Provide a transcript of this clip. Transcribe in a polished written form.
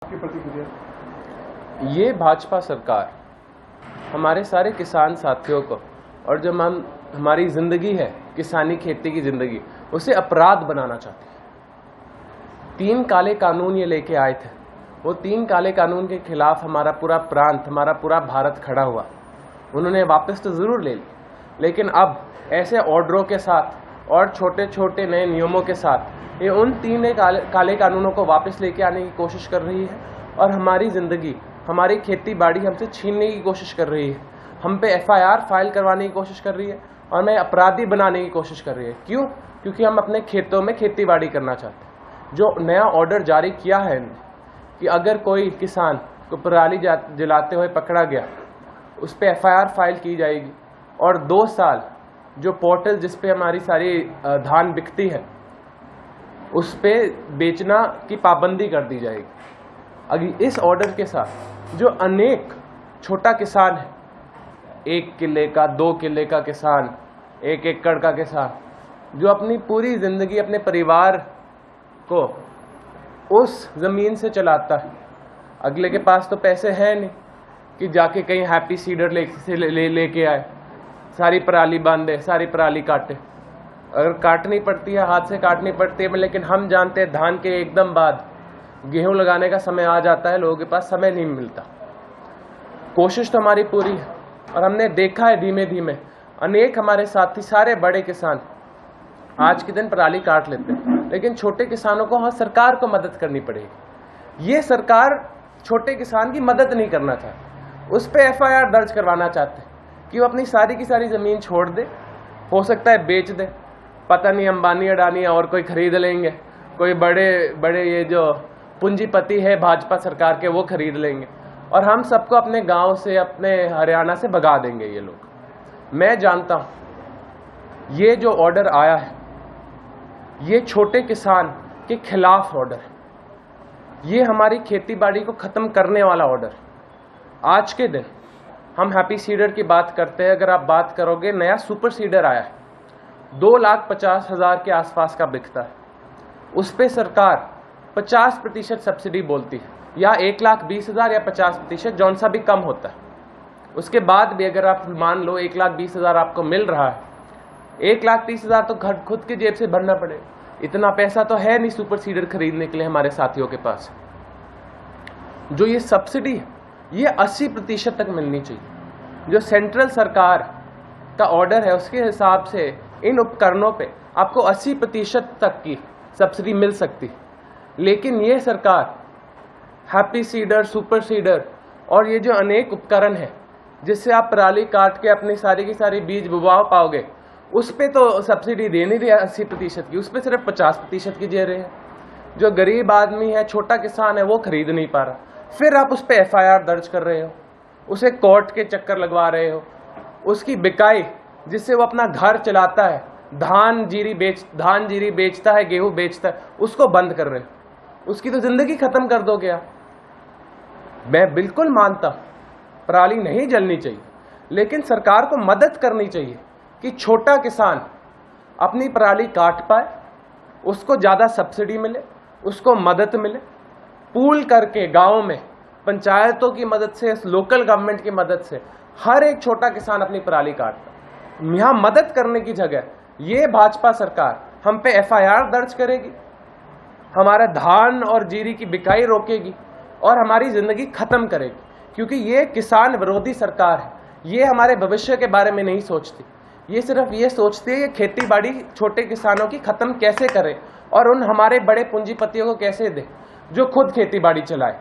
आपकी प्रतिक्रिया। ये भाजपा सरकार हमारे सारे किसान साथियों को और जो हमारी जिंदगी है किसानी खेती की जिंदगी उसे अपराध बनाना चाहती है। 3 काले कानून ये लेके आए थे। वो 3 काले कानून के खिलाफ हमारा पूरा प्रांत, हमारा पूरा भारत खड़ा हुआ। उन्होंने वापस तो जरूर ले ली, लेकिन अब ऐसे ऑर्डरों के साथ और छोटे छोटे नए नियमों के साथ ये उन 3 काले कानूनों को वापस लेके आने की कोशिश कर रही है और हमारी जिंदगी, हमारी खेती बाड़ी हमसे छीनने की कोशिश कर रही है। हम पे FIR फाइल करवाने की कोशिश कर रही है और हमें अपराधी बनाने की कोशिश कर रही है। क्यों? क्योंकि हम अपने खेतों में खेती बाड़ी करना चाहते हैं। जो नया ऑर्डर जारी किया है कि अगर कोई किसान को पराली जलाते हुए पकड़ा गया उस पर FIR फाइल की जाएगी और 2 साल जो पोर्टल जिस पे हमारी सारी धान बिकती है उस पे बेचना की पाबंदी कर दी जाएगी। अगर इस ऑर्डर के साथ जो अनेक छोटा किसान है, 1 किले का, 2 किले का किसान, 1 एकड़ का किसान, जो अपनी पूरी जिंदगी अपने परिवार को उस जमीन से चलाता है, अगले के पास तो पैसे हैं नहीं कि जाके कहीं हैप्पी सीडर लेके आए, सारी पराली बांधे, सारी पराली काटे। अगर काटनी पड़ती है, हाथ से काटनी पड़ती है, लेकिन हम जानते हैं धान के एकदम बाद गेहूं लगाने का समय आ जाता है, लोगों के पास समय नहीं मिलता। कोशिश तो हमारी पूरी है और हमने देखा है धीमे धीमे अनेक हमारे साथी, सारे बड़े किसान आज के दिन पराली काट लेते हैं, लेकिन छोटे किसानों को हाँ सरकार को मदद करनी पड़ेगी। ये सरकार छोटे किसान की मदद नहीं करना चाहती, उस पर FIR दर्ज करवाना चाहते हैं कि वो अपनी सारी की सारी जमीन छोड़ दे, हो सकता है बेच दे, पता नहीं अंबानी अडानी और कोई खरीद लेंगे, कोई बड़े बड़े ये जो पूंजीपति है भाजपा सरकार के वो खरीद लेंगे और हम सबको अपने गांव से, अपने हरियाणा से भगा देंगे ये लोग। मैं जानता हूं ये जो ऑर्डर आया है ये छोटे किसान के खिलाफ ऑर्डर है। ये हमारी खेती बाड़ी को खत्म करने वाला ऑर्डर है। आज के दिन हम हैप्पी सीडर की बात करते हैं, अगर आप बात करोगे नया सुपर सीडर आया है, 2,50,000 के आसपास का बिकता है। उस पे सरकार 50% सब्सिडी बोलती है, या 1,20,000 या 50%, जौन सा भी कम होता है। उसके बाद भी अगर आप मान लो 1,20,000 आपको मिल रहा है, 1,30,000 तो घर खुद की जेब से भरना पड़ेगा। इतना पैसा तो है नहीं सुपर सीडर खरीदने के लिए हमारे साथियों के पास। जो ये सब्सिडी है ये 80% तक मिलनी चाहिए। जो सेंट्रल सरकार का ऑर्डर है उसके हिसाब से इन उपकरणों पे आपको 80% तक की सब्सिडी मिल सकती है, लेकिन ये सरकार हैप्पी सीडर, सुपर सीडर और ये जो अनेक उपकरण है जिससे आप पराली काट के अपनी सारी की सारी बीज बुवा पाओगे, उस पे तो सब्सिडी दे नहीं रही 80% की, उस पे सिर्फ 50% की दे रहे हैं। जो गरीब आदमी है, छोटा किसान है, वो खरीद नहीं पा रहा, फिर आप उस पे FIR दर्ज कर रहे हो, उसे कोर्ट के चक्कर लगवा रहे हो, उसकी बिकाई जिससे वो अपना घर चलाता है, धान जीरी बेचता है, गेहूं बेचता है, उसको बंद कर रहे हो, उसकी तो जिंदगी खत्म कर दोगे आप। मैं बिल्कुल मानता पराली नहीं जलनी चाहिए, लेकिन सरकार को मदद करनी चाहिए कि छोटा किसान अपनी पराली काट पाए, उसको ज्यादा सब्सिडी मिले, उसको मदद मिले। पूल करके गांवों में पंचायतों की मदद से, लोकल गवर्नमेंट की मदद से हर एक छोटा किसान अपनी पराली काटता। यहां मदद करने की जगह ये भाजपा सरकार हम पे FIR दर्ज करेगी, हमारा धान और जीरी की बिकाई रोकेगी और हमारी जिंदगी खत्म करेगी, क्योंकि ये किसान विरोधी सरकार है। ये हमारे भविष्य के बारे में नहीं सोचती, ये सिर्फ ये सोचती है कि खेती बाड़ी छोटे किसानों की खत्म कैसे करें और उन हमारे बड़े पूंजीपतियों को कैसे दे जो खुद खेती बाड़ी चलाए।